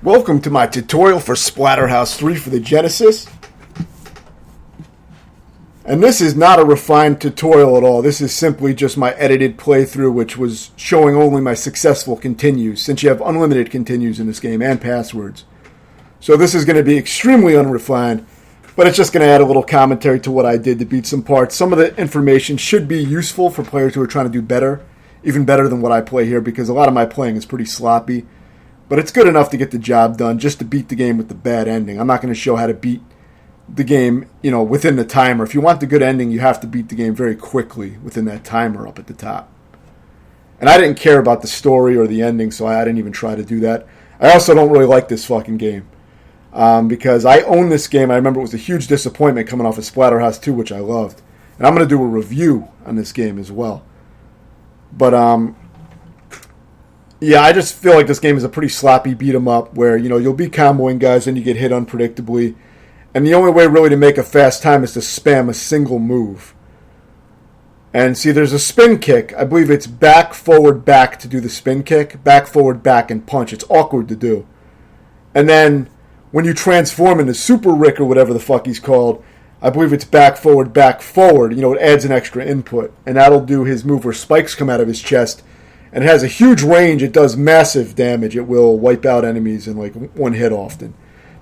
Welcome to my tutorial for Splatterhouse 3 for the Genesis. And this is not a refined tutorial at all. This is simply just my edited playthrough, which was showing only my successful continues, since you have unlimited continues in this game and passwords. So this is going to be extremely unrefined, but it's just going to add a little commentary to what I did to beat some parts. Some of the information should be useful for players who are trying to do better, even better than what I play here, because a lot of my playing is pretty sloppy. But it's good enough to get the job done, just to beat the game with the bad ending. I'm not going to show how to beat the game, within the timer. If you want the good ending, you have to beat the game very quickly within that timer up at the top. And I didn't care about the story or the ending, so I didn't even try to do that. I also don't really like this fucking game. Because I own this game. I remember it was a huge disappointment coming off of Splatterhouse 2, which I loved. And I'm going to do a review on this game as well. But, yeah, I just feel like this game is a pretty sloppy beat-em-up where, you'll be comboing guys and you get hit unpredictably. And the only way really to make a fast time is to spam a single move. And see, there's a spin kick. I believe it's back, forward, back to do the spin kick. Back, forward, back, and punch. It's awkward to do. And then when you transform into Super Rick or whatever the fuck he's called, I believe it's back, forward, back, forward. It adds an extra input. And that'll do his move where spikes come out of his chest. And it has a huge range. It does massive damage. It will wipe out enemies in like one hit often.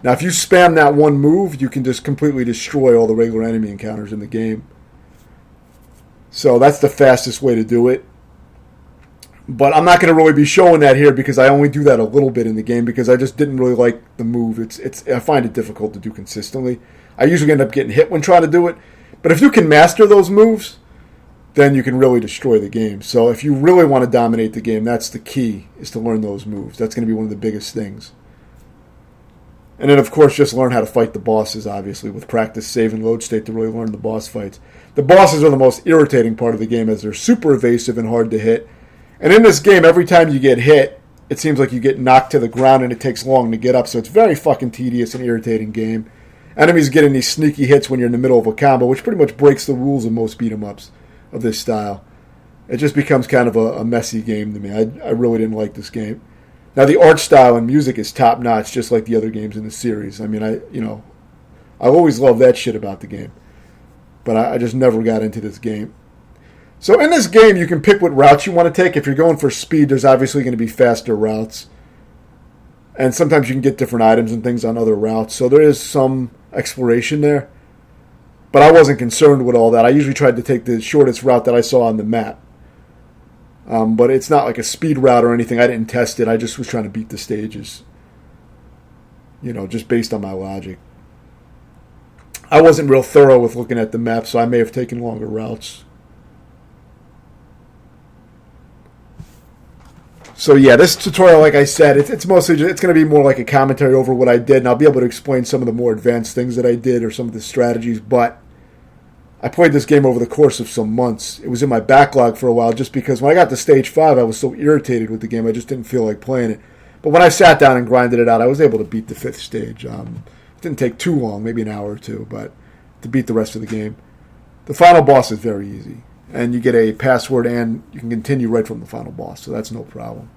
Now, if you spam that one move, you can just completely destroy all the regular enemy encounters in the game. So that's the fastest way to do it. But I'm not going to really be showing that here because I only do that a little bit in the game because I just didn't really like the move. I find it difficult to do consistently. I usually end up getting hit when trying to do it. But if you can master those moves, then you can really destroy the game. So if you really want to dominate the game, that's the key, is to learn those moves. That's going to be one of the biggest things. And then, of course, just learn how to fight the bosses, obviously, with practice, save, and load state to really learn the boss fights. The bosses are the most irritating part of the game as they're super evasive and hard to hit. And in this game, every time you get hit, it seems like you get knocked to the ground and it takes long to get up. So it's very fucking tedious and irritating game. Enemies getting these sneaky hits when you're in the middle of a combo, which pretty much breaks the rules of most beat-em-ups of this style. It just becomes kind of a messy game to me. I really didn't like this game. Now the art style and music is top notch, just like the other games in the series. I mean, I always loved that shit about the game, but I just never got into this game. So in this game, you can pick what routes you want to take. If you're going for speed, there's obviously going to be faster routes, and sometimes you can get different items and things on other routes. So there is some exploration there. But I wasn't concerned with all that. I usually tried to take the shortest route that I saw on the map. But it's not like a speed route or anything. I didn't test it. I just was trying to beat the stages. Just based on my logic. I wasn't real thorough with looking at the map, so I may have taken longer routes. So yeah, this tutorial, like I said, it's mostly it's going to be more like a commentary over what I did, and I'll be able to explain some of the more advanced things that I did or some of the strategies, but I played this game over the course of some months. It was in my backlog for a while just because when I got to stage 5, I was so irritated with the game, I just didn't feel like playing it. But when I sat down and grinded it out, I was able to beat the 5th stage. It didn't take too long, maybe an hour or two, but to beat the rest of the game. The final boss is very easy. And you get a password and you can continue right from the final boss, so that's no problem.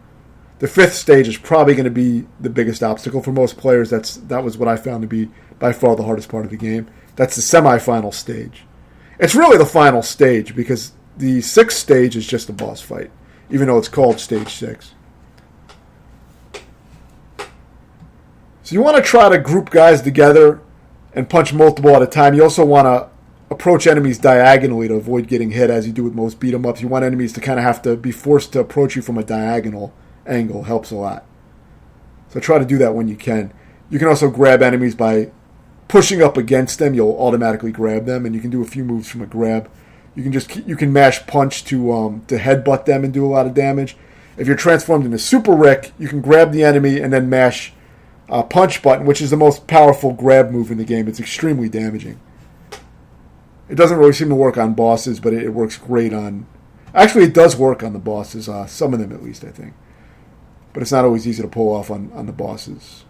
The 5th stage is probably going to be the biggest obstacle for most players. That was what I found to be by far the hardest part of the game. That's the semi-final stage. It's really the final stage because the 6th stage is just a boss fight, even though it's called stage 6. So you want to try to group guys together and punch multiple at a time. You also want to approach enemies diagonally to avoid getting hit, as you do with most beat-em-ups. You want enemies to kind of have to be forced to approach you from a diagonal angle. Helps a lot. So try to do that when you can. You can also grab enemies by pushing up against them. You'll automatically grab them, and you can do a few moves from a grab. You can mash punch to headbutt them and do a lot of damage. If you're transformed into Super Rick, you can grab the enemy and then mash punch button, which is the most powerful grab move in the game. It's extremely damaging. It doesn't really seem to work on bosses, but it works great on... Actually, it does work on the bosses. Some of them, at least, I think. But it's not always easy to pull off on the bosses.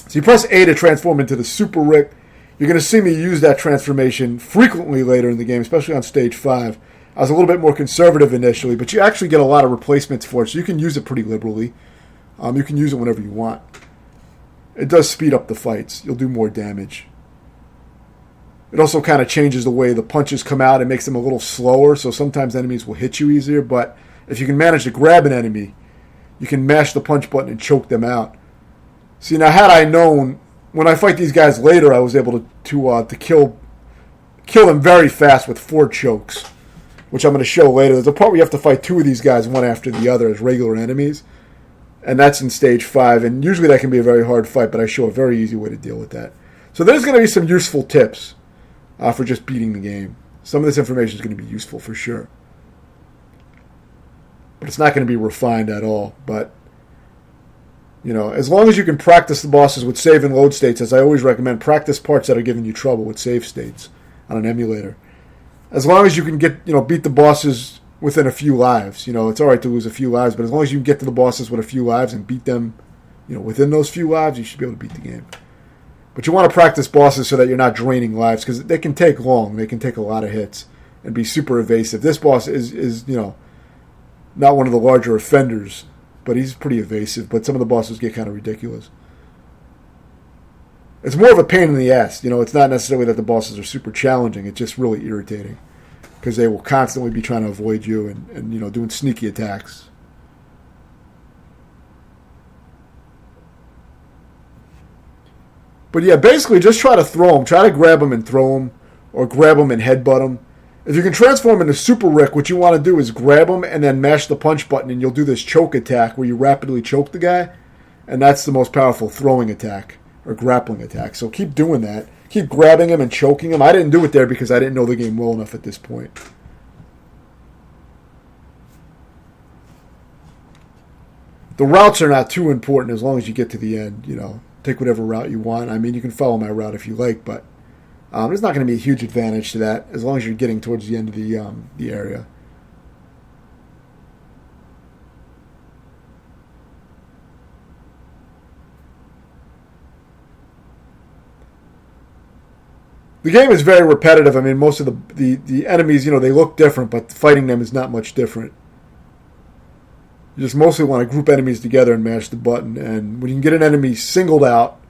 So you press A to transform into the Super Rick. You're going to see me use that transformation frequently later in the game, especially on Stage 5. I was a little bit more conservative initially, but you actually get a lot of replacements for it, so you can use it pretty liberally. You can use it whenever you want. it does speed up the fights. You'll do more damage. It also kind of changes the way the punches come out. It makes them a little slower, so sometimes enemies will hit you easier. But if you can manage to grab an enemy, you can mash the punch button and choke them out. See, now had I known, when I fight these guys later, I was able to kill them very fast with 4 chokes, which I'm going to show later. There's a part where you have to fight 2 of these guys one after the other as regular enemies, and that's in stage 5. And usually that can be a very hard fight, but I show a very easy way to deal with that. So there's going to be some useful tips for just beating the game. Some of this information is going to be useful for sure. But it's not going to be refined at all. But, as long as you can practice the bosses with save and load states, as I always recommend, practice parts that are giving you trouble with save states on an emulator. As long as you can beat the bosses within a few lives. It's alright to lose a few lives, but as long as you can get to the bosses with a few lives and beat them, within those few lives, you should be able to beat the game. But you want to practice bosses so that you're not draining lives, because they can take long. They can take a lot of hits and be super evasive. This boss is not one of the larger offenders, but he's pretty evasive. But some of the bosses get kind of ridiculous. It's more of a pain in the ass. It's not necessarily that the bosses are super challenging. It's just really irritating, because they will constantly be trying to avoid you and doing sneaky attacks. But yeah, basically just try to throw them. Try to grab them and throw them, or grab them and headbutt them. If you can transform into Super Rick, what you want to do is grab them and then mash the punch button, and you'll do this choke attack where you rapidly choke the guy, and that's the most powerful throwing attack or grappling attack. So keep doing that. Keep grabbing him and choking him. I didn't do it there because I didn't know the game well enough at this point. The routes are not too important as long as you get to the end, Take whatever route you want. I mean, you can follow my route if you like, but there's not going to be a huge advantage to that as long as you're getting towards the end of the area. The game is very repetitive. I mean, most of the enemies, they look different, but fighting them is not much different. You just mostly want to group enemies together and mash the button. And when you can get an enemy singled out,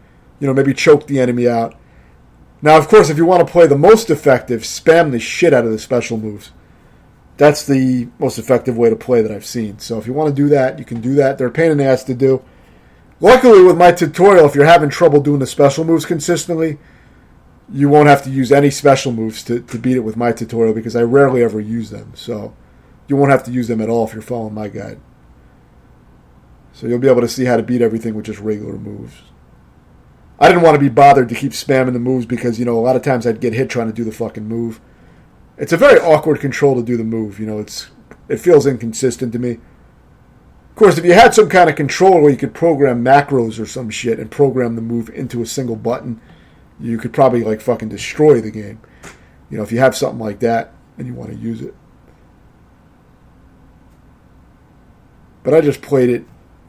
maybe choke the enemy out. Now, of course, if you want to play the most effective, spam the shit out of the special moves. That's the most effective way to play that I've seen. So if you want to do that, you can do that. They're a pain in the ass to do. Luckily, with my tutorial, if you're having trouble doing the special moves consistently, you won't have to use any special moves to beat it with my tutorial, because I rarely ever use them. So you won't have to use them at all if you're following my guide. So you'll be able to see how to beat everything with just regular moves. I didn't want to be bothered to keep spamming the moves because, a lot of times I'd get hit trying to do the fucking move. It's a very awkward control to do the move. It feels inconsistent to me. Of course, if you had some kind of controller where you could program macros or some shit and program the move into a single button, you could probably fucking destroy the game. If you have something like that and you want to use it. But I just played it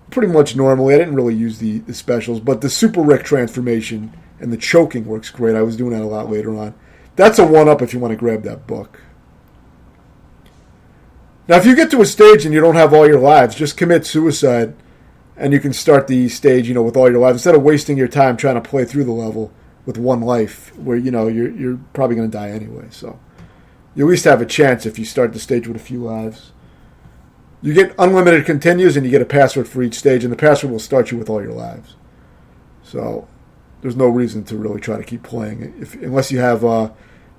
pretty much normally. I didn't really use the specials, but the Super Rick transformation and the choking works great. I was doing that a lot later on. That's a 1-up if you want to grab that book. Now, if you get to a stage and you don't have all your lives, just commit suicide, and you can start the stage, with all your lives, instead of wasting your time trying to play through the level with 1 life, where you're probably going to die anyway. So you at least have a chance if you start the stage with a few lives. You get unlimited continues, and you get a password for each stage, and the password will start you with all your lives. So there's no reason to really try to keep playing it, unless you have,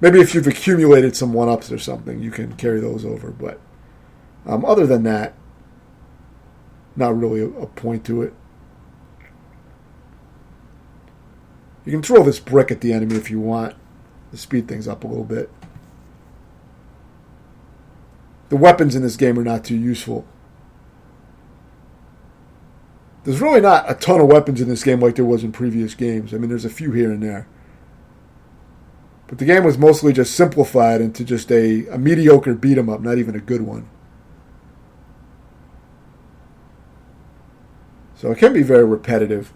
maybe if you've accumulated some 1-ups or something, you can carry those over. But other than that, not really a point to it. You can throw this brick at the enemy if you want to speed things up a little bit. The weapons in this game are not too useful. There's really not a ton of weapons in this game like there was in previous games. I mean, there's a few here and there. But the game was mostly just simplified into just a mediocre beat-em-up, not even a good one. So it can be very repetitive.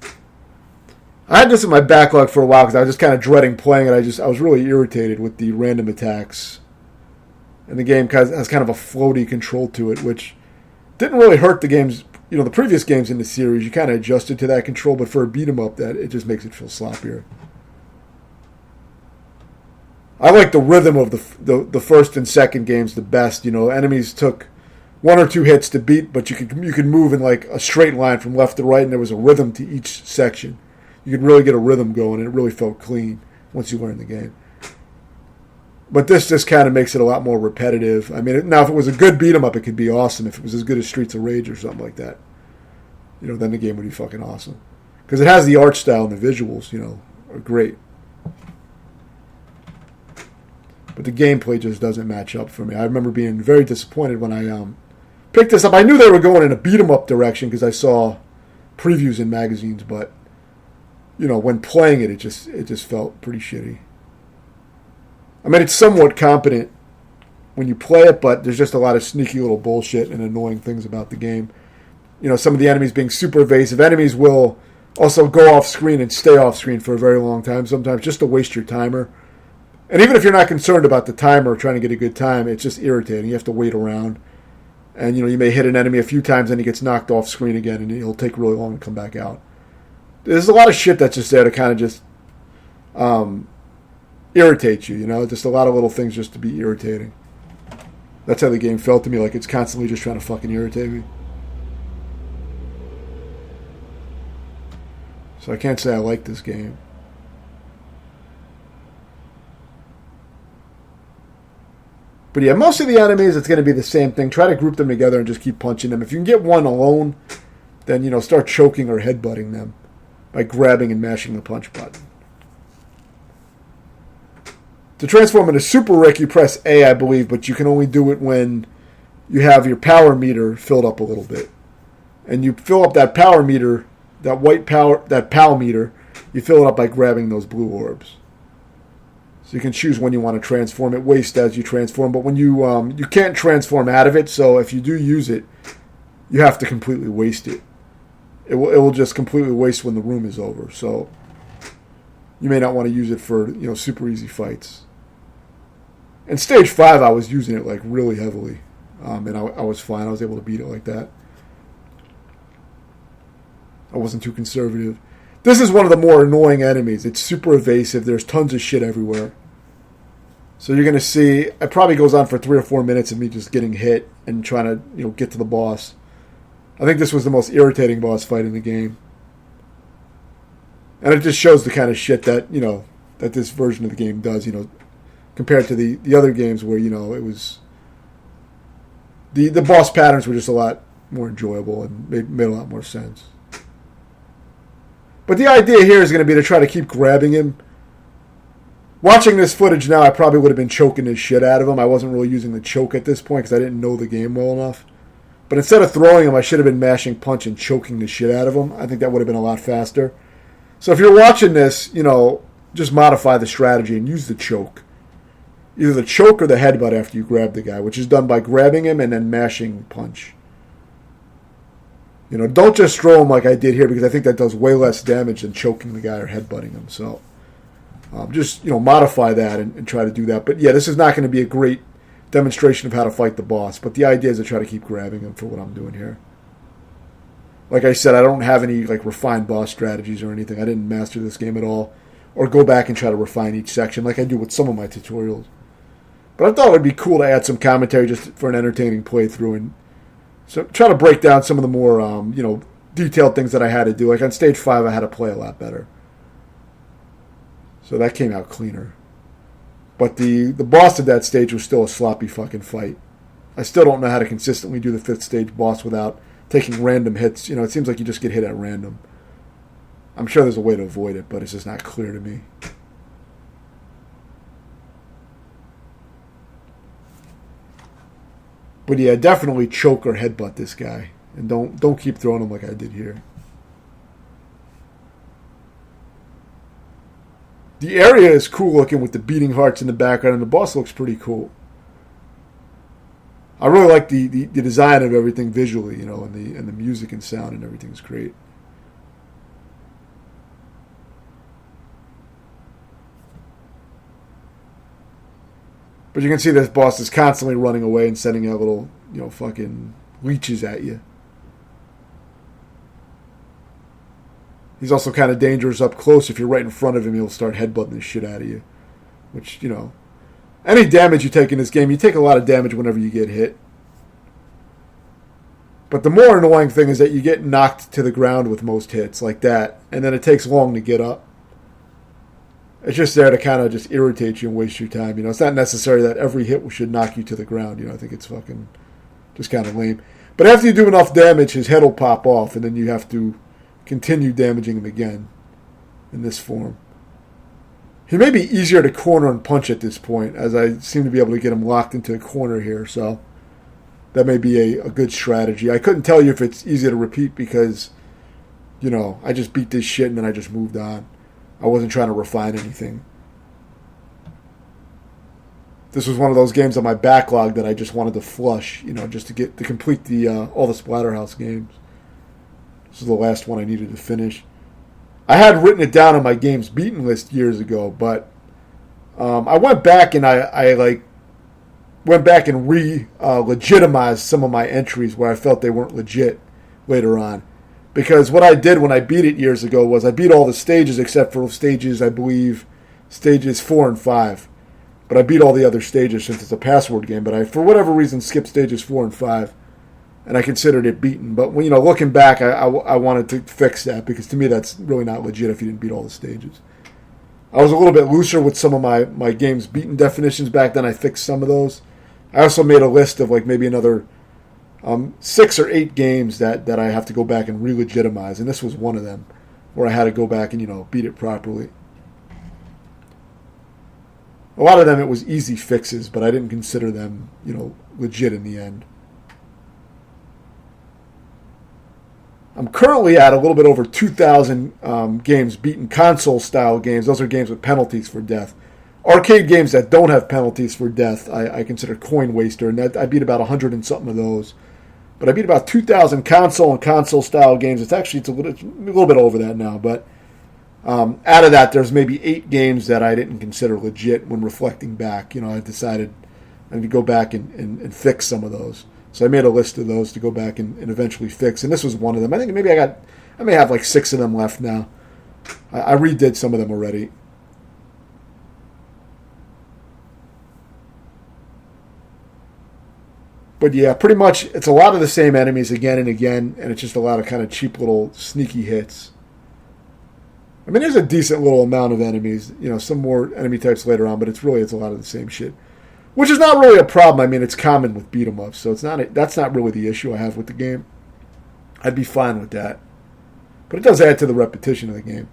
I had this in my backlog for a while because I was just kind of dreading playing it. I was really irritated with the random attacks. And the game has kind of a floaty control to it, which didn't really hurt the game's, the previous games in the series, you kind of adjusted to that control, but for a beat 'em up, that it just makes it feel sloppier. I like the rhythm of the first and second games the best. Enemies took one or two hits to beat, but you could move in like a straight line from left to right, and there was a rhythm to each section. You could really get a rhythm going, and it really felt clean once you learned the game. But this just kind of makes it a lot more repetitive. I mean, now if it was a good beat 'em up, it could be awesome. If it was as good as Streets of Rage or something like that, then the game would be fucking awesome. Because it has the art style and the visuals, are great. But the gameplay just doesn't match up for me. I remember being very disappointed when I picked this up. I knew they were going in a beat 'em up direction because I saw previews in magazines, but when playing it just felt pretty shitty. I mean, it's somewhat competent when you play it, but there's just a lot of sneaky little bullshit and annoying things about the game. Some of the enemies being super evasive. Enemies will also go off screen and stay off screen for a very long time sometimes just to waste your timer. And even if you're not concerned about the timer or trying to get a good time, it's just irritating. You have to wait around. And, you may hit an enemy a few times and he gets knocked off screen again and he'll take really long to come back out. There's a lot of shit that's just there to kind of just irritate you, just a lot of little things just to be irritating. That's how the game felt to me, like it's constantly just trying to fucking irritate me. So I can't say I like this game. But yeah, most of the enemies, it's going to be the same thing. Try to group them together and just keep punching them. If you can get one alone, then, start choking or headbutting them by grabbing and mashing the punch button. To transform into Super Rick, you press A, I believe, but you can only do it when you have your power meter filled up a little bit. And you fill up that power meter, that white power, that PAL meter, you fill it up by grabbing those blue orbs. So you can choose when you want to transform it, waste as you transform, but when you can't transform out of it, so if you do use it, you have to completely waste it. It will just completely waste when the room is over, so you may not want to use it for, super easy fights. In Stage 5, I was using it, like, really heavily, and I was fine. I was able to beat it like that. I wasn't too conservative. This is one of the more annoying enemies. It's super evasive. There's tons of shit everywhere. So you're going to see, it probably goes on for 3 or 4 minutes of me just getting hit and trying to, get to the boss. I think this was the most irritating boss fight in the game. And it just shows the kind of shit that, that this version of the game does, compared to the other games where, it was... The boss patterns were just a lot more enjoyable and made a lot more sense. But the idea here is going to be to try to keep grabbing him. Watching this footage now, I probably would have been choking the shit out of him. I wasn't really using the choke at this point because I didn't know the game well enough. But instead of throwing him, I should have been mashing punch and choking the shit out of him. I think that would have been a lot faster. So if you're watching this, just modify the strategy and use the choke. Either the choke or the headbutt after you grab the guy, which is done by grabbing him and then mashing punch. Don't just throw him like I did here because I think that does way less damage than choking the guy or headbutting him. So just, modify that and try to do that. But yeah, this is not going to be a great demonstration of how to fight the boss. But the idea is to try to keep grabbing him for what I'm doing here. Like I said, I don't have any refined boss strategies or anything. I didn't master this game at all. Or go back and try to refine each section like I do with some of my tutorials. But I thought it would be cool to add some commentary just for an entertaining playthrough and so try to break down some of the more, detailed things that I had to do. Like on Stage 5, I had to play a lot better. So that came out cleaner. But the boss of that stage was still a sloppy fucking fight. I still don't know how to consistently do the 5th stage boss without taking random hits. It seems like you just get hit at random. I'm sure there's a way to avoid it, but it's just not clear to me. But yeah, definitely choke or headbutt this guy. And don't keep throwing him like I did here. The area is cool looking with the beating hearts in the background, and the boss looks pretty cool. I really like the design of everything visually, and the music and sound and everything's great. But you can see this boss is constantly running away and sending out little, fucking leeches at you. He's also kind of dangerous up close. If you're right in front of him, he'll start headbutting the shit out of you. Which, any damage you take in this game, you take a lot of damage whenever you get hit. But the more annoying thing is that you get knocked to the ground with most hits like that, and then it takes long to get up. It's just there to kind of just irritate you and waste your time. It's not necessary that every hit should knock you to the ground. I think it's fucking just kind of lame. But after you do enough damage, his head will pop off, and then you have to continue damaging him again in this form. He may be easier to corner and punch at this point, as I seem to be able to get him locked into a corner here, so that may be a good strategy. I couldn't tell you if it's easier to repeat because, I just beat this shit and then I just moved on. I wasn't trying to refine anything. This was one of those games on my backlog that I just wanted to flush, just to complete all the Splatterhouse games. This is the last one I needed to finish. I had written it down on my games beaten list years ago, but I went back and I legitimized some of my entries where I felt they weren't legit later on. Because what I did when I beat it years ago was I beat all the stages except for stages 4 and 5. But I beat all the other stages since it's a password game. But I, for whatever reason, skipped stages 4 and 5. And I considered it beaten. But when looking back, I wanted to fix that because to me that's really not legit if you didn't beat all the stages. I was a little bit looser with some of my games beaten definitions back then. I fixed some of those. I also made a list of maybe another 6 or 8 games that I have to go back and re-legitimize. And this was one of them where I had to go back and beat it properly. A lot of them it was easy fixes, but I didn't consider them legit in the end. I'm currently at a little bit over 2,000 games beaten, console-style games. Those are games with penalties for death. Arcade games that don't have penalties for death, I consider coin waster, and I beat about 100 and something of those. But I beat about 2,000 console and console-style games. It's a little bit over that now, but out of that, there's maybe 8 games that I didn't consider legit when reflecting back. I decided I need to go back and fix some of those. So I made a list of those to go back and eventually fix. And this was one of them. I think maybe I may have 6 of them left now. I redid some of them already. But yeah, pretty much it's a lot of the same enemies again and again, and it's just a lot of kind of cheap little sneaky hits. I mean, there's a decent little amount of enemies, some more enemy types later on, but it's a lot of the same shit. Which is not really a problem. I mean, it's common with beat 'em ups, so that's not really the issue I have with the game. I'd be fine with that. But it does add to the repetition of the game.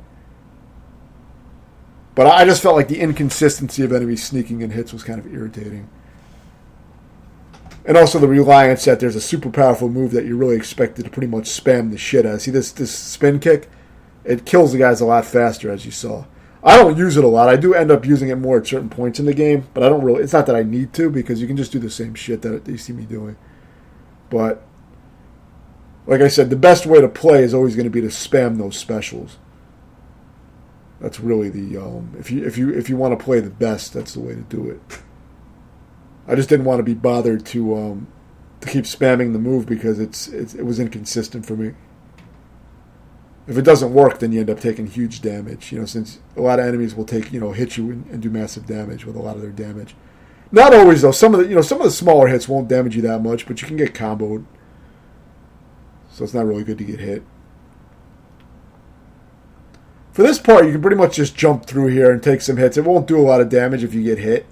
But I just felt like the inconsistency of enemies sneaking in hits was kind of irritating. And also the reliance that there's a super powerful move that you're really expected to pretty much spam the shit out of. See this spin kick? It kills the guys a lot faster, as you saw. I don't use it a lot. I do end up using it more at certain points in the game, but I don't really. It's not that I need to because you can just do the same shit that you see me doing. But like I said, the best way to play is always going to be to spam those specials. That's really the if you want to play the best, that's the way to do it. I just didn't want to be bothered to keep spamming the move because it was inconsistent for me. If it doesn't work, then you end up taking huge damage. Since a lot of enemies will hit you and do massive damage with a lot of their damage. Not always though. Some of the smaller hits won't damage you that much, but you can get comboed. So it's not really good to get hit. For this part, you can pretty much just jump through here and take some hits. It won't do a lot of damage if you get hit.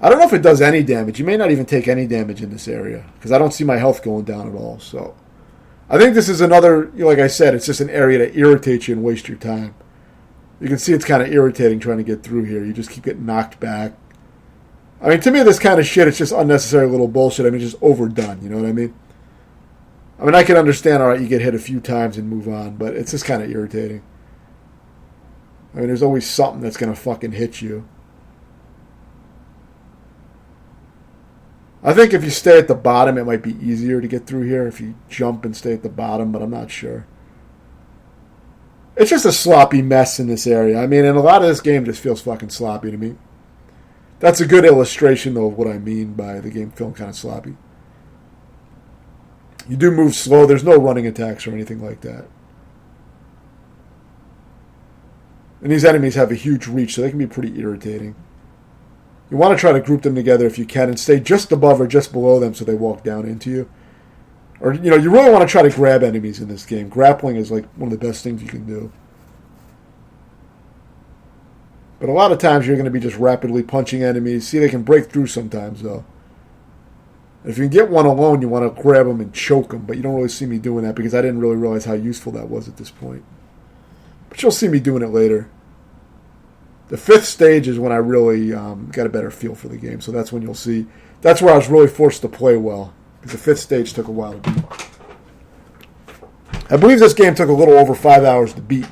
I don't know if it does any damage. You may not even take any damage in this area because I don't see my health going down at all. So I think this is another, like I said, it's just an area to irritate you and waste your time. You can see it's kind of irritating trying to get through here. You just keep getting knocked back. I mean, to me, this kind of shit, it's just unnecessary little bullshit. I mean, just overdone. You know what I mean? I mean, I can understand, all right, you get hit a few times and move on, but it's just kind of irritating. I mean, there's always something that's going to fucking hit you. I think if you stay at the bottom, it might be easier to get through here if you jump and stay at the bottom, but I'm not sure. It's just a sloppy mess in this area. I mean, and a lot of this game just feels fucking sloppy to me. That's a good illustration, though, of what I mean by the game feeling kind of sloppy. You do move slow. There's no running attacks or anything like that. And these enemies have a huge reach, so they can be pretty irritating. You want to try to group them together if you can and stay just above or just below them so they walk down into you. Or, you really want to try to grab enemies in this game. Grappling is like one of the best things you can do. But a lot of times you're going to be just rapidly punching enemies. See, they can break through sometimes, though. And if you can get one alone, you want to grab them and choke them. But you don't really see me doing that because I didn't really realize how useful that was at this point. But you'll see me doing it later. The 5th stage is when I really got a better feel for the game. So that's when you'll see. That's where I was really forced to play well. Because the 5th stage took a while to beat. I believe this game took a little over 5 hours to beat.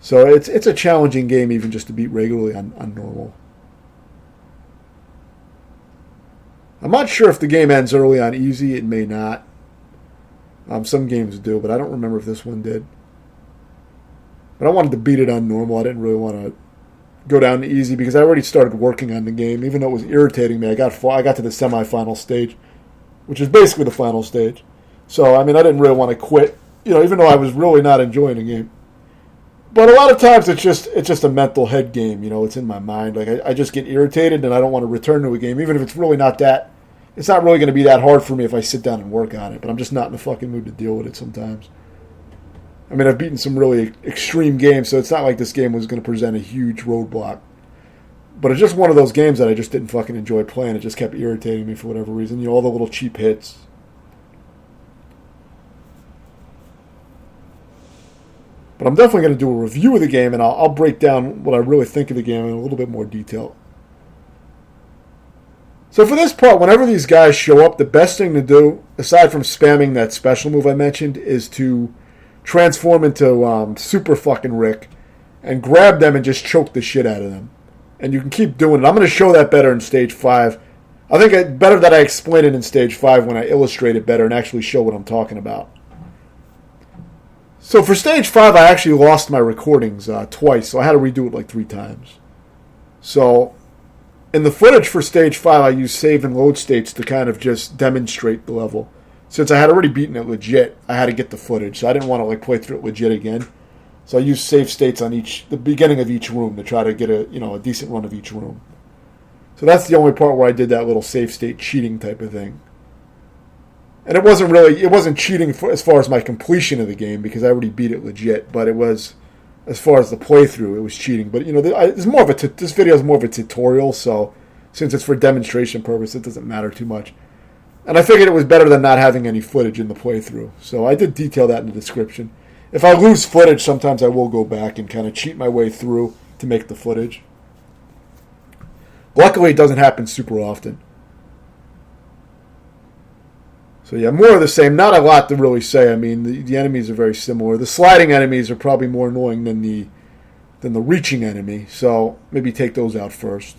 So it's a challenging game even just to beat regularly on normal. I'm not sure if the game ends early on easy. It may not. Some games do, but I don't remember if this one did. But I wanted to beat it on normal. I didn't really want to go down to easy because I already started working on the game. Even though it was irritating me, I got to the semifinal stage, which is basically the final stage. So, I didn't really want to quit, even though I was really not enjoying the game. But a lot of times it's just a mental head game, it's in my mind. Like I just get irritated and I don't want to return to a game, even if it's really not that. It's not really going to be that hard for me if I sit down and work on it, but I'm just not in the fucking mood to deal with it sometimes. I've beaten some really extreme games, so it's not like this game was going to present a huge roadblock. But it's just one of those games that I just didn't fucking enjoy playing. It just kept irritating me for whatever reason. All the little cheap hits. But I'm definitely going to do a review of the game, and I'll break down what I really think of the game in a little bit more detail. So for this part, whenever these guys show up, the best thing to do, aside from spamming that special move I mentioned, is to transform into Super fucking Rick and grab them and just choke the shit out of them. And you can keep doing it. I'm going to show that better in Stage 5. I think it's better that I explain it in Stage 5 when I illustrate it better and actually show what I'm talking about. So for Stage 5, I actually lost my recordings twice, so I had to redo it like 3 times. So in the footage for Stage 5, I used save and load states to kind of just demonstrate the level. Since I had already beaten it legit, I had to get the footage, so I didn't want to play through it legit again. So I used save states on the beginning of each room to try to get a decent run of each room. So that's the only part where I did that little save state cheating type of thing. And it wasn't cheating as far as my completion of the game because I already beat it legit, but it was, as far as the playthrough, it was cheating. But this video is more of a tutorial, so since it's for demonstration purpose, it doesn't matter too much. And I figured it was better than not having any footage in the playthrough. So I did detail that in the description. If I lose footage, sometimes I will go back and kind of cheat my way through to make the footage. Luckily, it doesn't happen super often. So yeah, more of the same. Not a lot to really say. The enemies are very similar. The sliding enemies are probably more annoying than the reaching enemy. So maybe take those out first.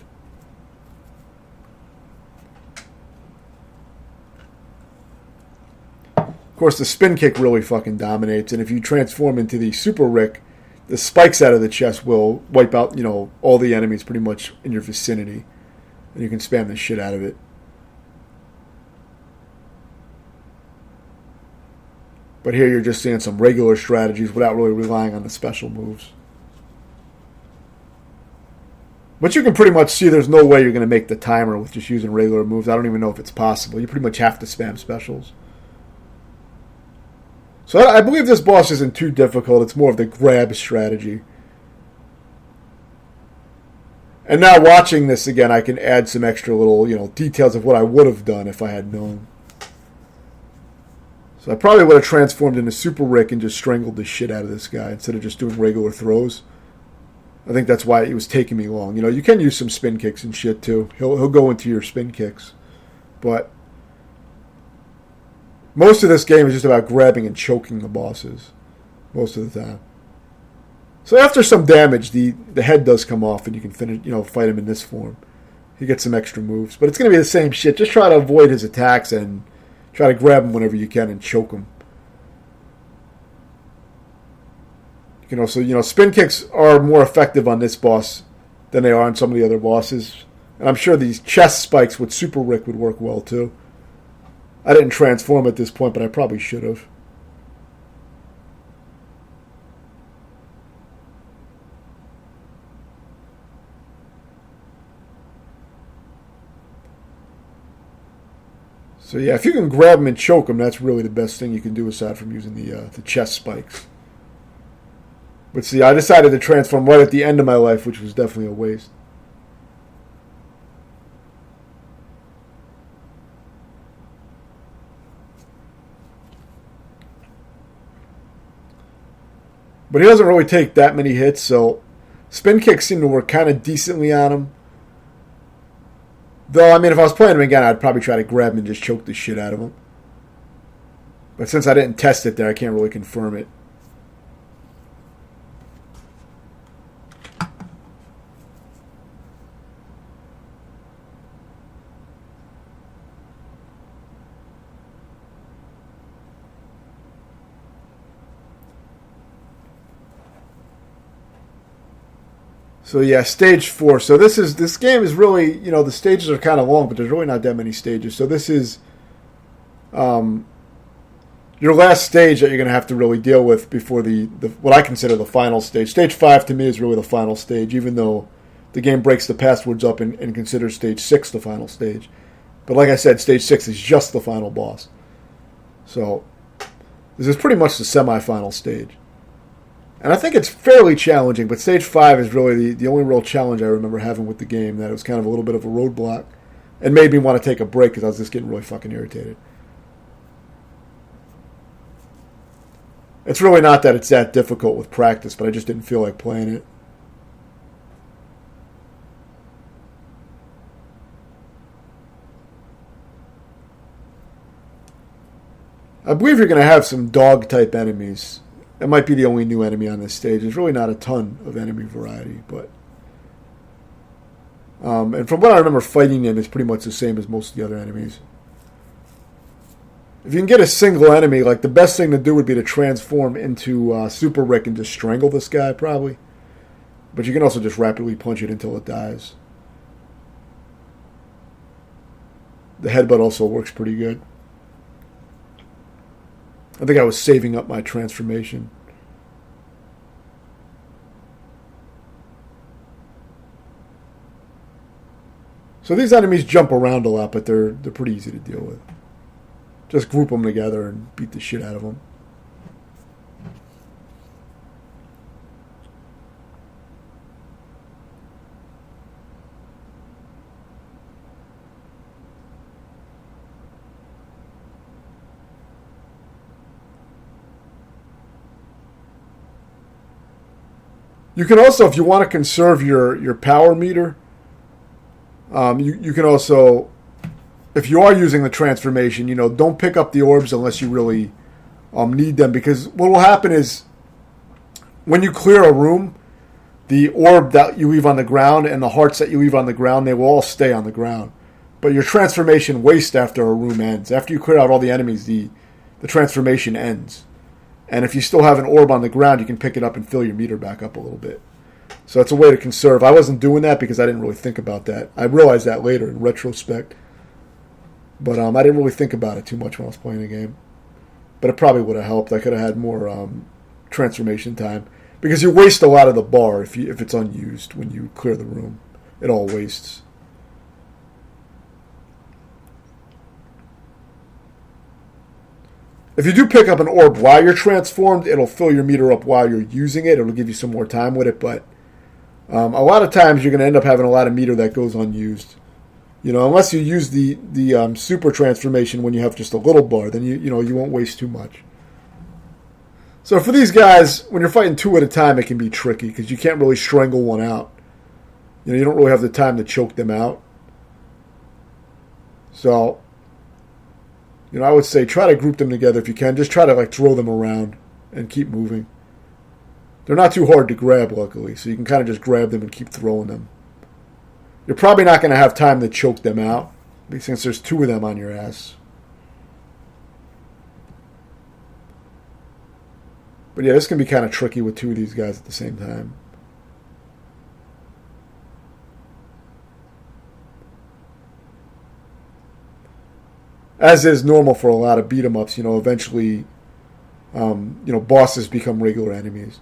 Of course, the spin kick really fucking dominates, and if you transform into the Super Rick, the spikes out of the chest will wipe out, all the enemies pretty much in your vicinity, and you can spam the shit out of it. But here you're just seeing some regular strategies without really relying on the special moves. But you can pretty much see there's no way you're going to make the timer with just using regular moves. I don't even know if it's possible. You pretty much have to spam specials. So I believe this boss isn't too difficult. It's more of the grab strategy. And now watching this again, I can add some extra little, details of what I would have done if I had known. So I probably would have transformed into Super Rick and just strangled the shit out of this guy instead of just doing regular throws. I think that's why it was taking me long. You can use some spin kicks and shit too. He'll go into your spin kicks. But most of this game is just about grabbing and choking the bosses. Most of the time. So after some damage, the head does come off and you can finish, fight him in this form. He gets some extra moves. But it's going to be the same shit. Just try to avoid his attacks and try to grab him whenever you can and choke him. Spin kicks are more effective on this boss than they are on some of the other bosses. And I'm sure these chest spikes with Super Rick would work well too. I didn't transform at this point, but I probably should have. So yeah, if you can grab them and choke them, that's really the best thing you can do aside from using the chest spikes. But see, I decided to transform right at the end of my life, which was definitely a waste. But he doesn't really take that many hits, so spin kicks seem to work kind of decently on him. Though, I mean, if I was playing him again, I'd probably try to grab him and just choke the shit out of him. But since I didn't test it there, I can't really confirm it. So yeah, stage 4. So this game is really, the stages are kind of long, but there's really not that many stages. So this is your last stage that you're going to have to really deal with before the what I consider the final stage. Stage 5 to me is really the final stage, even though the game breaks the passwords up and considers stage 6 the final stage. But like I said, stage 6 is just the final boss. So this is pretty much the semi-final stage. And I think it's fairly challenging, but stage 5 is really the only real challenge I remember having with the game, that it was kind of a little bit of a roadblock and made me want to take a break because I was just getting really fucking irritated. It's really not that it's that difficult with practice, but I just didn't feel like playing it. I believe you're going to have some dog-type enemies. It might be the only new enemy on this stage. There's really not a ton of enemy variety, but and from what I remember, fighting them is pretty much the same as most of the other enemies. If you can get a single enemy, like the best thing to do would be to transform into Super Rick and just strangle this guy, probably. But you can also just rapidly punch it until it dies. The headbutt also works pretty good. I think I was saving up my transformation. So these enemies jump around a lot, but they're pretty easy to deal with. Just group them together and beat the shit out of them. You can also, if you want to conserve your power meter, you can also, if you are using the transformation, don't pick up the orbs unless you really need them. Because what will happen is, when you clear a room, the orb that you leave on the ground and the hearts that you leave on the ground, they will all stay on the ground. But your transformation wastes after a room ends. After you clear out all the enemies, the transformation ends. And if you still have an orb on the ground, you can pick it up and fill your meter back up a little bit. So it's a way to conserve. I wasn't doing that because I didn't really think about that. I realized that later in retrospect. But I didn't really think about it too much when I was playing the game. But it probably would have helped. I could have had more transformation time. Because you waste a lot of the bar if it's unused when you clear the room. It all wastes. If you do pick up an orb while you're transformed, it'll fill your meter up while you're using it. It'll give you some more time with it, but a lot of times you're going to end up having a lot of meter that goes unused. Unless you use the super transformation when you have just a little bar, then you won't waste too much. So for these guys, when you're fighting two at a time, it can be tricky because you can't really strangle one out. You don't really have the time to choke them out. So I would say try to group them together if you can. Just try to throw them around and keep moving. They're not too hard to grab, luckily, so you can kind of just grab them and keep throwing them. You're probably not going to have time to choke them out since there's two of them on your ass. But yeah, this can be kind of tricky with two of these guys at the same time. As is normal for a lot of beat-em-ups, eventually, bosses become regular enemies.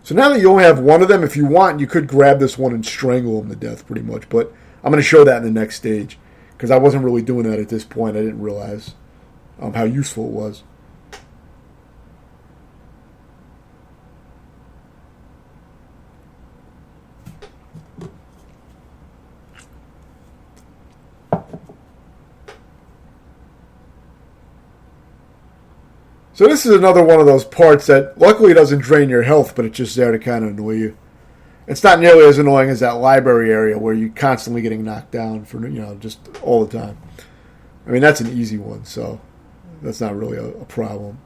So now that you only have one of them, if you want, you could grab this one and strangle him to death pretty much. But I'm going to show that in the next stage because I wasn't really doing that at this point. I didn't realize how useful it was. So this is another one of those parts that luckily doesn't drain your health, but it's just there to kind of annoy you. It's not nearly as annoying as that library area where you're constantly getting knocked down for, just all the time. I mean, that's an easy one, so that's not really a problem.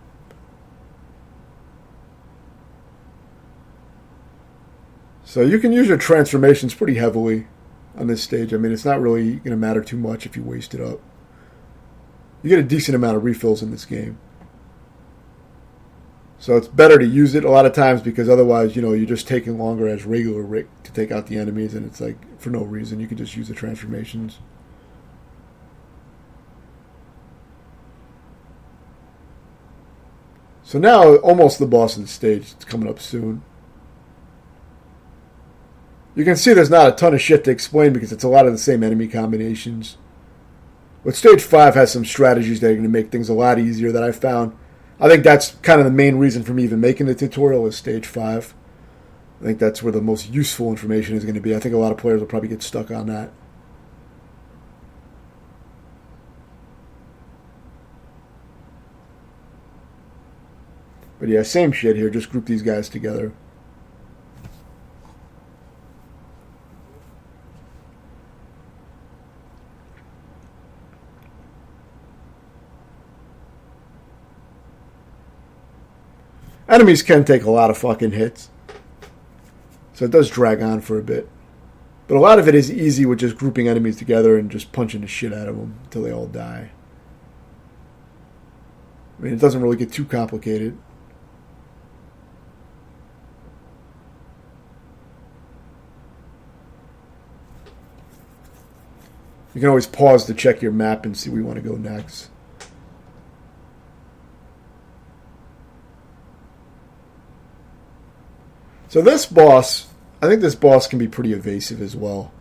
So you can use your transformations pretty heavily on this stage. I mean, it's not really going to matter too much if you waste it up. You get a decent amount of refills in this game. So it's better to use it a lot of times because otherwise, you're just taking longer as regular Rick to take out the enemies, and it's like for no reason. You can just use the transformations. So now, almost the boss of the stage. It's coming up soon. You can see there's not a ton of shit to explain because it's a lot of the same enemy combinations. But Stage 5 has some strategies that are going to make things a lot easier that I found. I think that's kind of the main reason for me even making the tutorial is Stage 5. I think that's where the most useful information is going to be. I think a lot of players will probably get stuck on that. But yeah, same shit here. Just group these guys together. Enemies can take a lot of fucking hits. So it does drag on for a bit. But a lot of it is easy with just grouping enemies together and just punching the shit out of them until they all die. I mean, it doesn't really get too complicated. You can always pause to check your map and see where you want to go next. So this boss, I think this boss can be pretty evasive as well.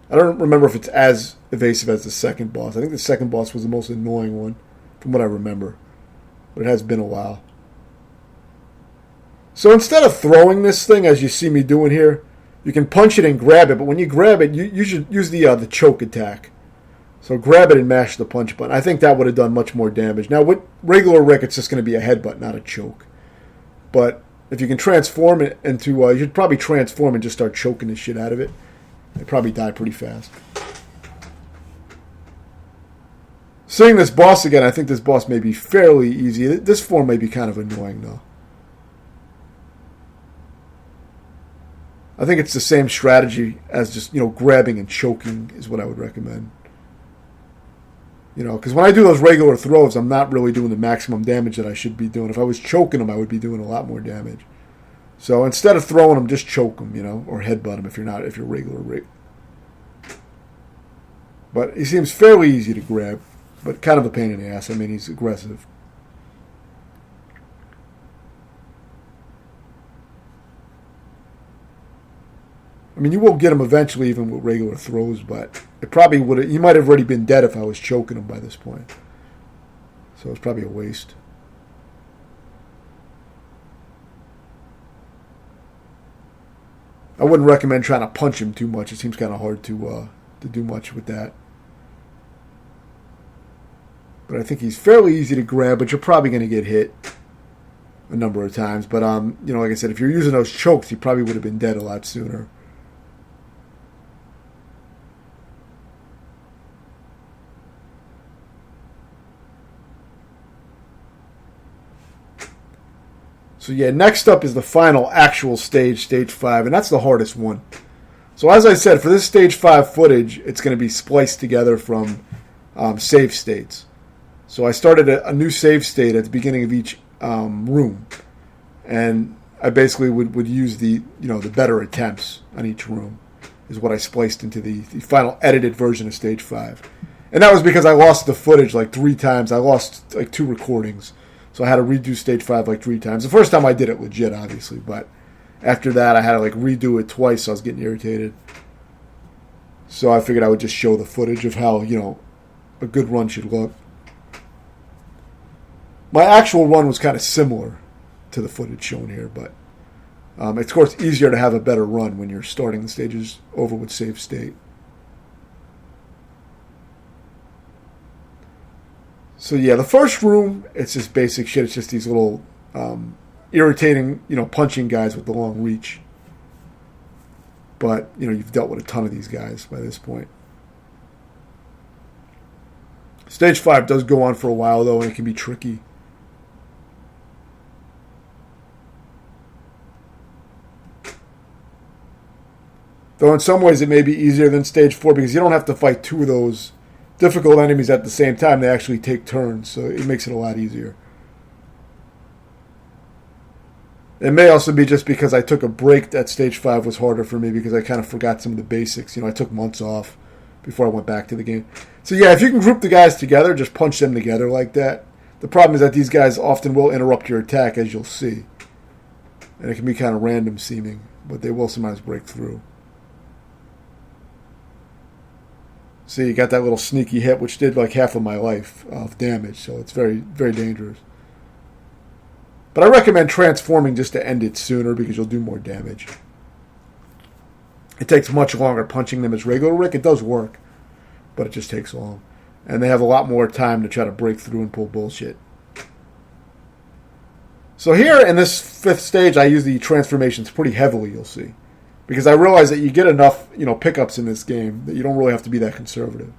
I don't remember if it's as evasive as the second boss. I think the second boss was the most annoying one, from what I remember. But it has been a while. So instead of throwing this thing, as you see me doing here, you can punch it and grab it. But when you grab it, you should use the choke attack. So grab it and mash the punch button. I think that would have done much more damage. Now with regular Rick, it's just going to be a headbutt, not a choke. But if you can transform it into, you should probably transform and just start choking the shit out of it. It'd probably die pretty fast. Seeing this boss again, I think this boss may be fairly easy. This form may be kind of annoying, though. I think it's the same strategy as just, grabbing and choking is what I would recommend. Because when I do those regular throws, I'm not really doing the maximum damage that I should be doing. If I was choking them, I would be doing a lot more damage. So instead of throwing them, just choke them, or headbutt them if you're regular Rick. But he seems fairly easy to grab, but kind of a pain in the ass. I mean, he's aggressive. I mean, you will get him eventually even with regular throws, but it probably would have... He might have already been dead if I was choking him by this point. So it's probably a waste. I wouldn't recommend trying to punch him too much. It seems kind of hard to do much with that. But I think he's fairly easy to grab, but you're probably going to get hit a number of times. But, like I said, if you're using those chokes, he probably would have been dead a lot sooner. So yeah, next up is the final actual stage, Stage 5, and that's the hardest one. So as I said, for this Stage 5 footage, it's going to be spliced together from save states. So I started a new save state at the beginning of each room, and I basically would use the better attempts on each room is what I spliced into the final edited version of Stage 5. And that was because I lost the footage like 3 times. I lost like 2 recordings. So I had to redo Stage 5 like 3 times. The first time I did it legit, obviously, but After that, I had to like redo it twice, so I was getting irritated. So I figured I would just show the footage of how, a good run should look. My actual run was kind of similar to the footage shown here, but it's of course easier to have a better run when you're starting the stages over with save state. So yeah, the first room, it's just basic shit. It's just these little irritating, punching guys with the long reach. But, you've dealt with a ton of these guys by this point. Stage 5 does go on for a while, though, and it can be tricky. Though in some ways it may be easier than Stage 4 because you don't have to fight two of those difficult enemies at the same time. They actually take turns, so it makes it a lot easier. It may also be just because I took a break that Stage 5 was harder for me because I kind of forgot some of the basics. I took months off before I went back to the game. So yeah, if you can group the guys together, just punch them together like that. The problem is that these guys often will interrupt your attack, as you'll see. And it can be kind of random seeming, but they will sometimes break through. See, you got that little sneaky hit, which did like half of my life of damage, so it's very, very dangerous. But I recommend transforming just to end it sooner because you'll do more damage. It takes much longer punching them as regular Rick. It does work, but it just takes long. And they have a lot more time to try to break through and pull bullshit. So here in this 5th stage, I use the transformations pretty heavily, you'll see. Because I realize that you get enough, pickups in this game that you don't really have to be that conservative.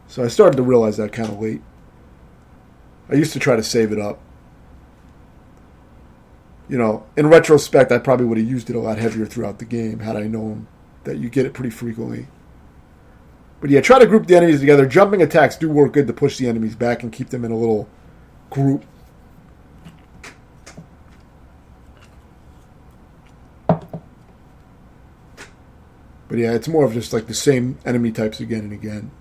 So I started to realize that kind of late. I used to try to save it up. In retrospect, I probably would have used it a lot heavier throughout the game had I known that you get it pretty frequently. But yeah, try to group the enemies together. Jumping attacks do work good to push the enemies back and keep them in a little group. But yeah, it's more of just like the same enemy types again and again.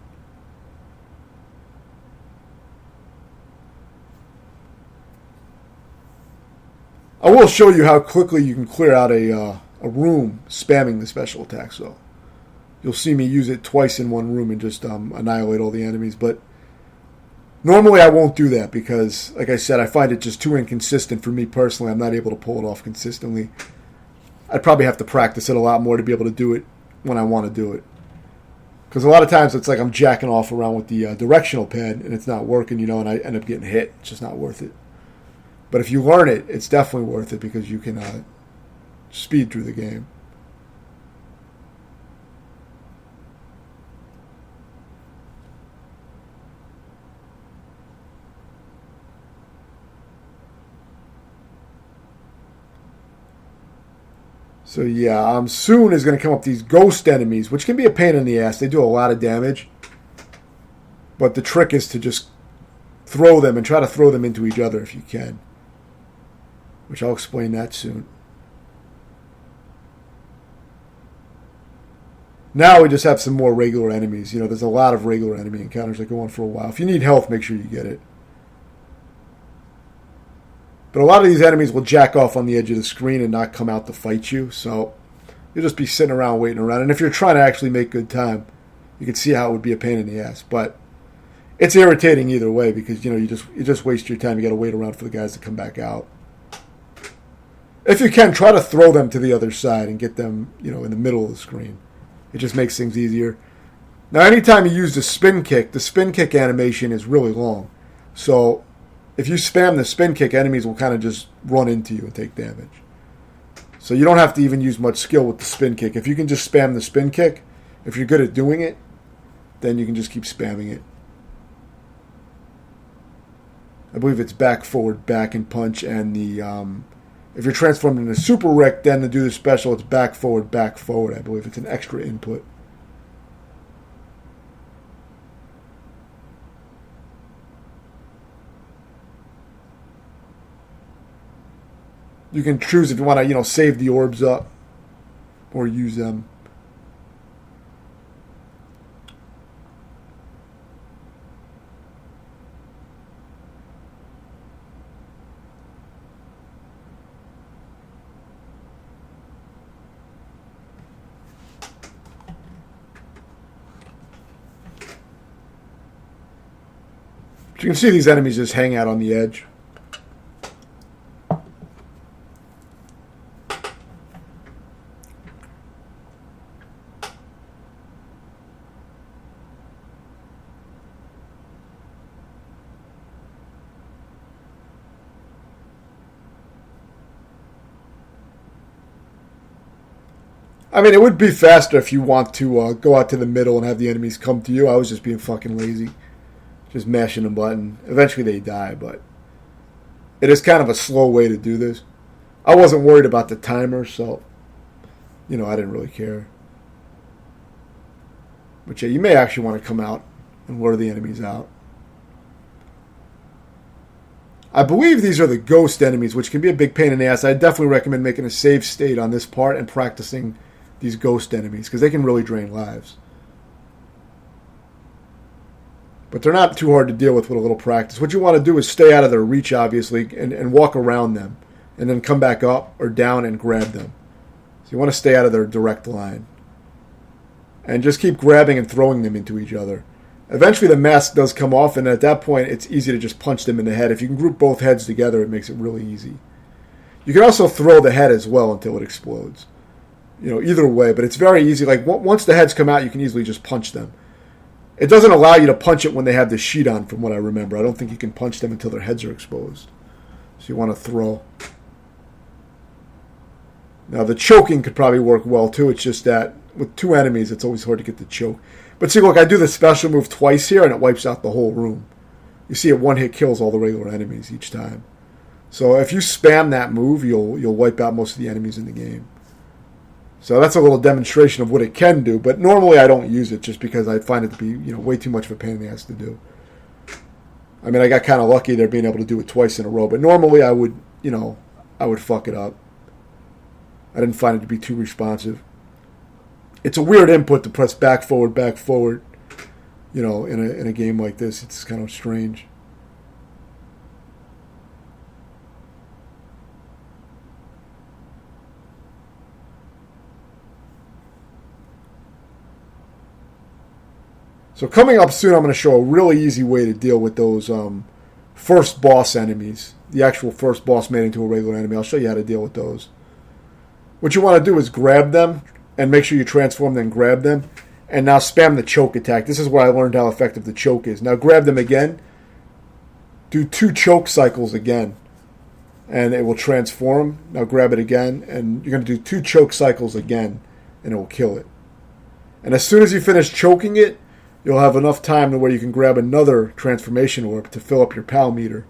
I will show you how quickly you can clear out a room spamming the special attacks, though. You'll see me use it twice in one room and just annihilate all the enemies. But normally I won't do that because, like I said, I find it just too inconsistent for me personally. I'm not able to pull it off consistently. I'd probably have to practice it a lot more to be able to do it when I want to do it. Because a lot of times it's like I'm jacking off around with the directional pad and it's not working, and I end up getting hit. It's just not worth it. But if you learn it, it's definitely worth it because you can speed through the game. So yeah, soon is going to come up these ghost enemies, which can be a pain in the ass. They do a lot of damage. But the trick is to just throw them and try to throw them into each other if you can. Which I'll explain that soon. Now we just have some more regular enemies. There's a lot of regular enemy encounters that go on for a while. If you need health, make sure you get it. But a lot of these enemies will jack off on the edge of the screen and not come out to fight you. So you'll just be sitting around waiting around. And if you're trying to actually make good time, you can see how it would be a pain in the ass. But it's irritating either way because you just waste your time. You got to wait around for the guys to come back out. If you can, try to throw them to the other side and get them, in the middle of the screen. It just makes things easier. Now, anytime you use the spin kick animation is really long. So if you spam the spin kick, enemies will kind of just run into you and take damage. So you don't have to even use much skill with the spin kick. If you can just spam the spin kick, if you're good at doing it, then you can just keep spamming it. I believe it's back, forward, back, and punch, and the if you're transformed into Super Rick, then to do the special, it's back, forward, back, forward. I believe it's an extra input. You can choose if you want to, save the orbs up or use them. you can see these enemies just hang out on the edge. I mean, it would be faster if you want to go out to the middle and have the enemies come to you. I was just being fucking lazy. Just mashing a button. Eventually they die, but it is kind of a slow way to do this. I wasn't worried about the timer, so, I didn't really care. But yeah, you may actually want to come out and lure the enemies out. I believe these are the ghost enemies, which can be a big pain in the ass. I definitely recommend making a save state on this part and practicing these ghost enemies, because they can really drain lives. But they're not too hard to deal with a little practice. What you want to do is stay out of their reach, obviously, and walk around them, and then come back up or down and grab them. So you want to stay out of their direct line. And just keep grabbing and throwing them into each other. Eventually the mask does come off, and at that point it's easy to just punch them in the head. If you can group both heads together, it makes it really easy. You can also throw the head as well until it explodes. Either way, but it's very easy. Like, once the heads come out, you can easily just punch them. It doesn't allow you to punch it when they have the sheet on, from what I remember. I don't think you can punch them until their heads are exposed. So you want to throw. Now, the choking could probably work well, too. It's just that with two enemies, it's always hard to get the choke. But see, look, I do the special move twice here, and it wipes out the whole room. You see, it one-hit kills all the regular enemies each time. So if you spam that move, you'll wipe out most of the enemies in the game. So that's a little demonstration of what it can do, but normally I don't use it just because I find it to be, way too much of a pain in the ass to do. I mean, I got kind of lucky there being able to do it twice in a row, but normally I would fuck it up. I didn't find it to be too responsive. It's a weird input to press back, forward, in a game like this. It's kind of strange. So coming up soon, I'm going to show a really easy way to deal with those first boss enemies. The actual first boss made into a regular enemy. I'll show you how to deal with those. What you want to do is grab them and make sure you transform, then grab them. And now spam the choke attack. This is where I learned how effective the choke is. Now grab them again. Do 2 choke cycles again. And it will transform. Now grab it again. And you're going to do 2 choke cycles again. And it will kill it. And as soon as you finish choking it, you'll have enough time to where you can grab another transformation orb to fill up your PAL meter.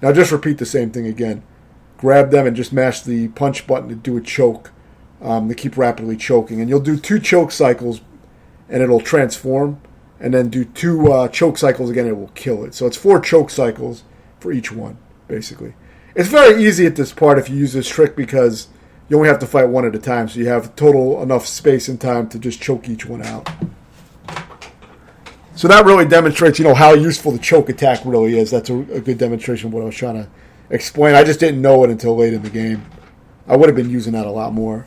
Now just repeat the same thing again. Grab them and just mash the punch button to do a choke, to keep rapidly choking. And you'll do 2 choke cycles and it'll transform. And then do 2 choke cycles again, it will kill it. So it's 4 choke cycles for each one, basically. It's very easy at this part if you use this trick because you only have to fight one at a time. So you have total enough space and time to just choke each one out. So that really demonstrates, how useful the choke attack really is. That's a good demonstration of what I was trying to explain. I just didn't know it until late in the game. I would have been using that a lot more.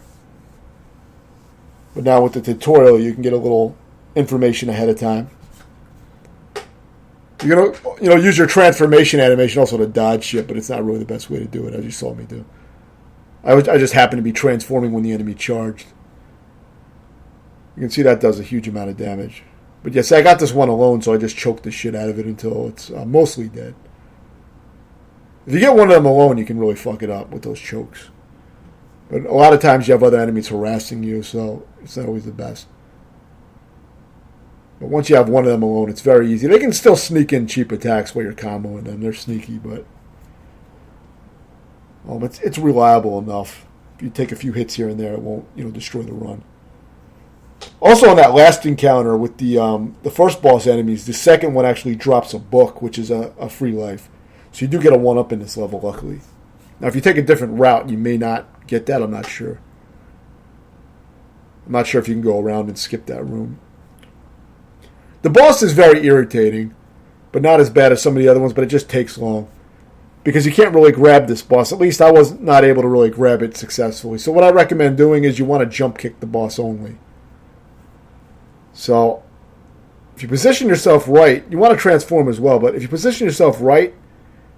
But now with the tutorial, you can get a little information ahead of time. You're going to use your transformation animation also to dodge shit, but it's not really the best way to do it, as you saw me do. I just happened to be transforming when the enemy charged. You can see that does a huge amount of damage. But yes, I got this one alone, so I just choked the shit out of it until it's mostly dead. If you get one of them alone, you can really fuck it up with those chokes. But a lot of times you have other enemies harassing you, so it's not always the best. But once you have one of them alone, it's very easy. They can still sneak in cheap attacks while you're comboing them. They're sneaky, but it's reliable enough. If you take a few hits here and there, it won't destroy the run. Also, on that last encounter with the first boss enemies, the second one actually drops a book, which is a free life. So you do get a 1-up in this level, luckily. Now, if you take a different route, you may not get that. I'm not sure. I'm not sure if you can go around and skip that room. The boss is very irritating, but not as bad as some of the other ones, but it just takes long. Because you can't really grab this boss. At least I was not able to really grab it successfully. So what I recommend doing is you want to jump kick the boss only. So If you position yourself right, you want to transform as well, but if you position yourself right,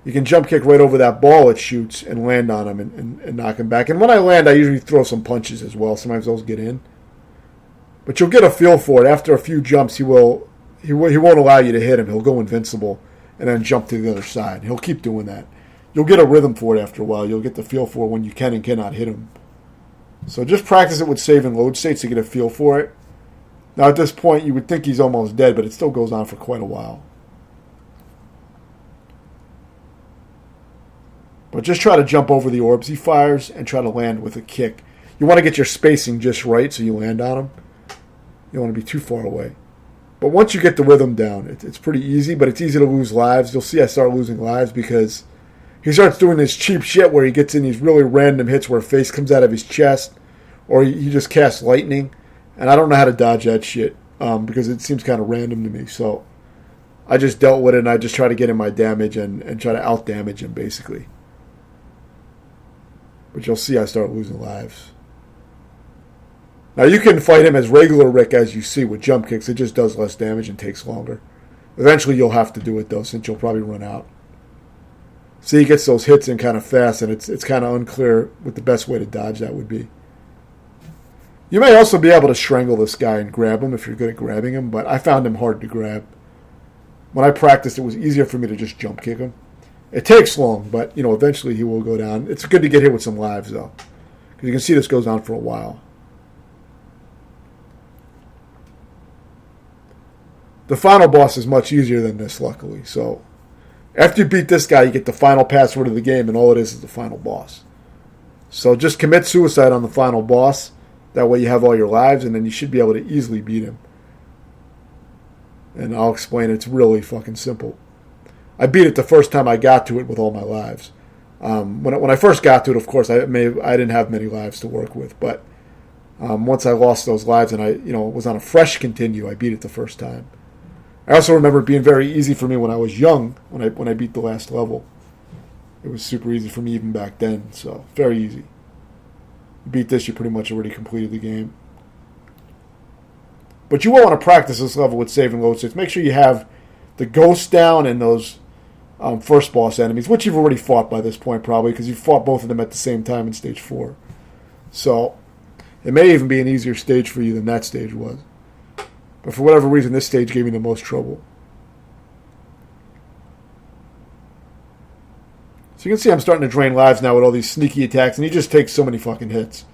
you can jump kick right over that ball it shoots and land on him and knock him back. And when I land, I usually throw some punches as well. Sometimes those get in. But you'll get a feel for it. After a few jumps, he won't allow you to hit him. He'll go invincible and then jump to the other side. He'll keep doing that. You'll get a rhythm for it after a while. You'll get the feel for when you can and cannot hit him. So just practice it with save and load states to get a feel for it. Now at this point, you would think he's almost dead, but it still goes on for quite a while. But just try to jump over the orbs he fires and try to land with a kick. You want to get your spacing just right so you land on him. You don't want to be too far away. But once you get the rhythm down, it's pretty easy, but it's easy to lose lives. You'll see I start losing lives because he starts doing this cheap shit where he gets in these really random hits where a face comes out of his chest, or he just casts lightning. And I don't know how to dodge that shit because it seems kind of random to me. So I just dealt with it, and I just try to get in my damage and try to out-damage him, basically. But you'll see I start losing lives. Now you can fight him as regular Rick as you see with jump kicks. It just does less damage and takes longer. Eventually you'll have to do it though, since you'll probably run out. See, he gets those hits in kind of fast, and it's kind of unclear what the best way to dodge that would be. You may also be able to strangle this guy and grab him if you're good at grabbing him, but I found him hard to grab. When I practiced, it was easier for me to just jump kick him. It takes long, but eventually he will go down. It's good to get hit with some lives though, because you can see this goes on for a while. The final boss is much easier than this, luckily. So after you beat this guy, you get the final password of the game, and all it is the final boss. So just commit suicide on the final boss. That way you have all your lives, and then you should be able to easily beat him. And I'll explain it. It's really fucking simple. I beat it the first time I got to it with all my lives. When I first got to it, of course, I didn't have many lives to work with. But once I lost those lives and I was on a fresh continue, I beat it the first time. I also remember it being very easy for me when I was young, when I beat the last level. It was super easy for me even back then, so very easy. You beat this, you pretty much already completed the game. But you will want to practice this level with save and load states. Make sure you have the ghost down and those first boss enemies, which you've already fought by this point probably, because you fought both of them at the same time in stage 4. So it may even be an easier stage for you than that stage was. But for whatever reason, this stage gave me the most trouble. So you can see I'm starting to drain lives now with all these sneaky attacks, and he just takes so many fucking hits.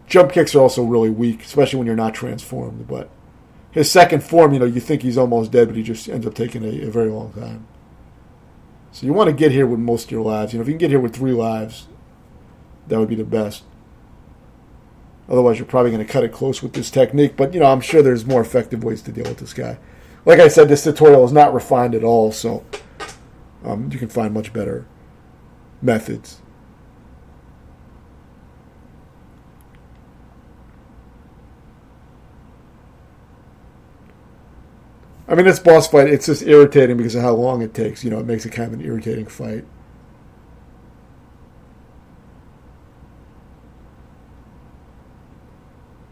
Jump kicks are also really weak, especially when you're not transformed. But his second form, you think he's almost dead, but he just ends up taking a very long time. So you want to get here with most of your lives. If you can get here with 3 lives, that would be the best. Otherwise, you're probably going to cut it close with this technique. But, I'm sure there's more effective ways to deal with this guy. Like I said, this tutorial is not refined at all, so you can find much better methods. I mean, this boss fight, it's just irritating because of how long it takes. It makes it kind of an irritating fight.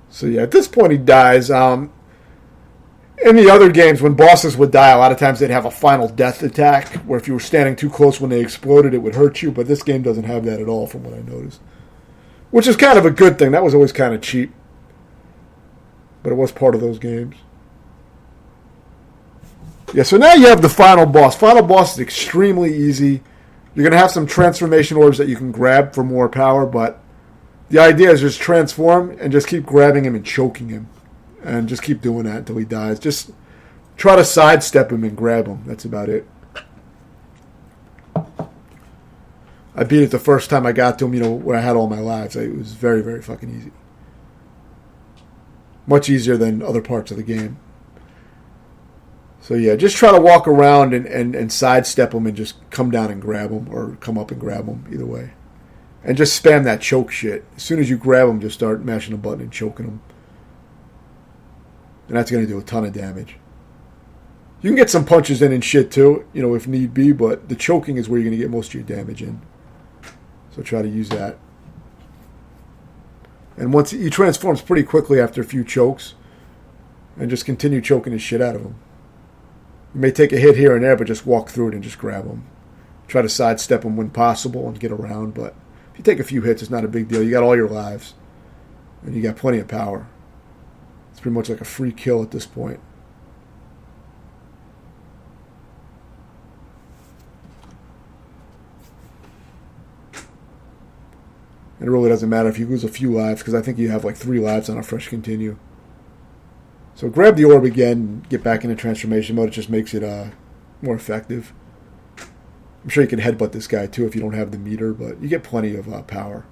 So yeah, at this point he dies. In the other games, when bosses would die, a lot of times they'd have a final death attack, where if you were standing too close when they exploded, it would hurt you, but this game doesn't have that at all from what I noticed. Which is kind of a good thing. That was always kind of cheap. But it was part of those games. Yeah, so now you have the final boss. Final boss is extremely easy. You're going to have some transformation orbs that you can grab for more power, but the idea is just transform and just keep grabbing him and choking him. And just keep doing that until he dies. Just try to sidestep him and grab him. That's about it. I beat it the first time I got to him, where I had all my lives. It was very, very fucking easy. Much easier than other parts of the game. So yeah, just try to walk around and sidestep him and just come down and grab him, or come up and grab him, either way. And just spam that choke shit. As soon as you grab him, just start mashing the button and choking him. And that's going to do a ton of damage. You can get some punches in and shit too, if need be, but the choking is where you're going to get most of your damage in. So try to use that. And once he transforms pretty quickly after a few chokes. and just continue choking the shit out of him. You may take a hit here and there, but just walk through it and just grab him. Try to sidestep him when possible and get around, but if you take a few hits, it's not a big deal. You got all your lives, and you got plenty of power. It's pretty much like a free kill at this point. And it really doesn't matter if you lose a few lives, because I think you have like 3 lives on a fresh continue. So grab the orb again and get back into transformation mode. It just makes it more effective. I'm sure you can headbutt this guy too if you don't have the meter, but you get plenty of power.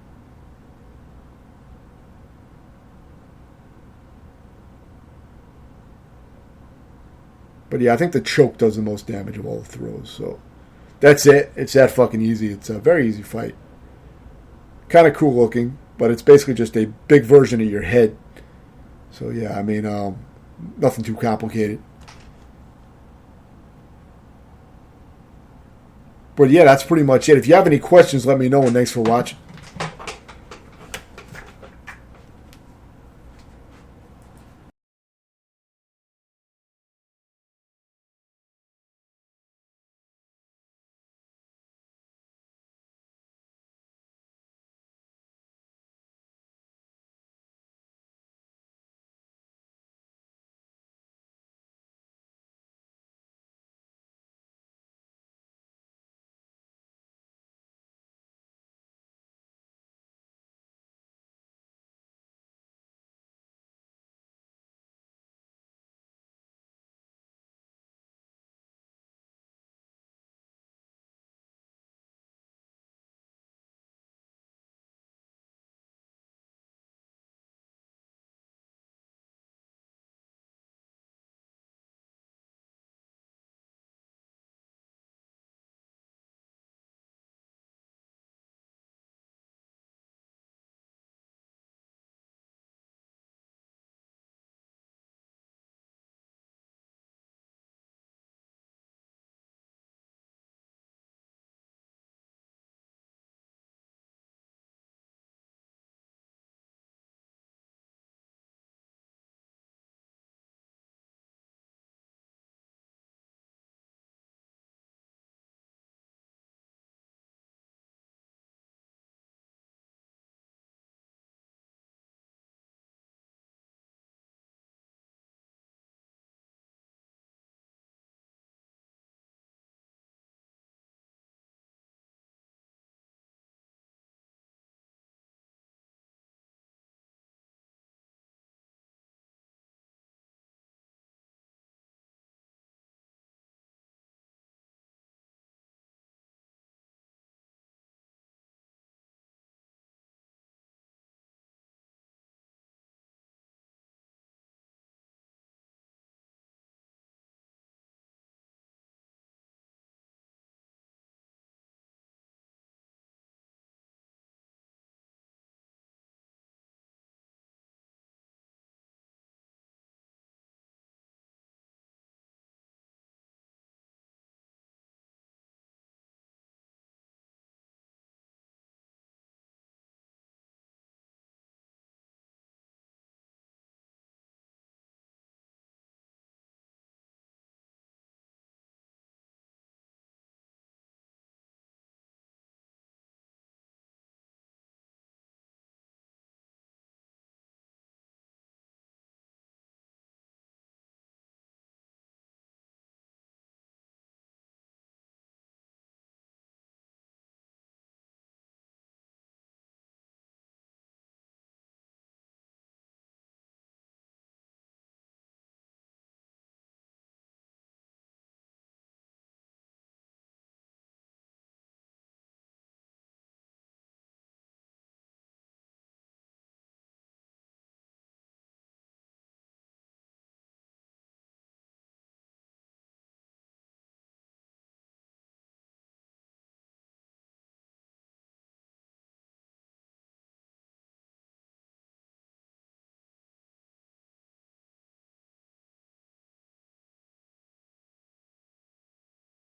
But yeah, I think the choke does the most damage of all the throws. So that's it. It's that fucking easy. It's a very easy fight. Kind of cool looking, but it's basically just a big version of your head. So yeah, I mean, nothing too complicated. But yeah, that's pretty much it. If you have any questions, let me know, and thanks for watching.